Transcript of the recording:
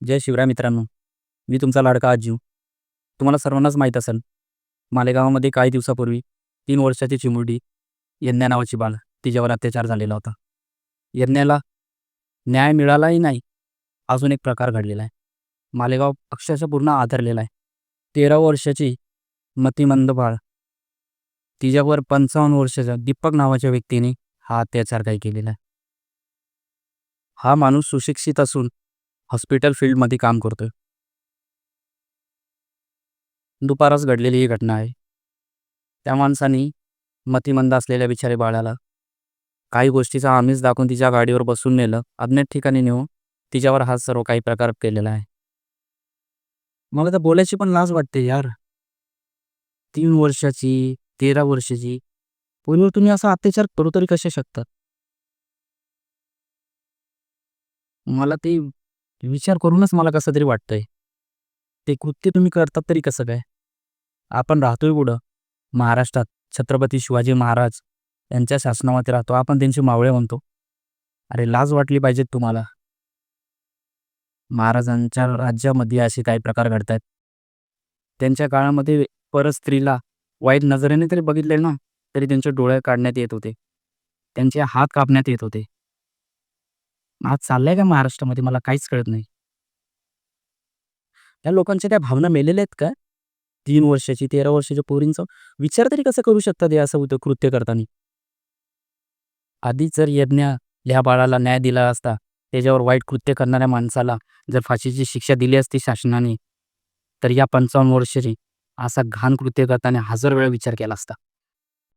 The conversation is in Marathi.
जय शिवराय मित्रांनो. मी तुमचा लाडका आजीव. तुम्हाला सर्वांनाच माहीत असेल, मालेगावामध्ये काही दिवसापूर्वी 3 वर्षाची चिमुरडी यज्ञा नावाची बाळ तिच्यावर अत्याचार झालेला होता. यज्ञाला न्याय मिळालाही नाही. अजून एक प्रकार घडलेला आहे. मालेगाव अक्षरशः पूर्ण आदरलेला आहे. 13 वर्षाची मतिमंद बाळ, तिच्यावर 55 वर्षाच्या दीपक नावाच्या व्यक्तीने हा अत्याचार काही केलेला आहे. हा माणूस सुशिक्षित असून हॉस्पिटल फील्डमध्ये काम करतोय. दुपारच घडलेली ही घटना आहे. त्या माणसाने मतिमंद असलेल्या बिचारे बाळाला काही गोष्टीचा आमिष दाखवून तिच्या गाडीवर बसून नेलं. अज्ञात ठिकाणी नेऊन तिच्यावर हा सर्व काही प्रकार केलेला आहे. मला तर बोलायची पण लाज वाटते यार. 3 वर्षाची, 13 वर्षाची पोरीवर तुम्ही असा अत्याचार करू तरी कसे शकतात? मला ते विचार करूनच मला कसं तरी वाटतंय. ते कृत्य तुम्ही करतात तरी कसं काय? आपण राहतोय कुठं? महाराष्ट्रात. छत्रपती शिवाजी महाराज यांच्या शासनामध्ये राहतो. आपण त्यांचे मावळे म्हणतो. अरे लाज वाटली पाहिजे तुम्हाला. महाराजांच्या राज्यामध्ये असे काही प्रकार घडतात. त्यांच्या काळामध्ये परत स्त्रीला वाईट नजरेने तरी बघितले ना, तरी त्यांचे डोळे काढण्यात येत होते. त्यांचे हात कापण्यात येत होते. आज चाललंय का महाराष्ट्रामध्ये मला काहीच कळत नाही. त्या लोकांच्या त्या भावना मेलेल्या आहेत का? 3 वर्षाची, 13 वर्षाच्या पोरींचा विचार तरी कसं करू शकतात हे असं होतं कृत्य करताना? आधी जर यज्ञ ह्या बाळाला न्याय दिला असता, त्याच्यावर वाईट कृत्य करणाऱ्या माणसाला जर फाशीची शिक्षा दिली असती शासनाने, तर या 55 वर्षाची असा घाण कृत्य करताना 1000 वेळा विचार केला असता.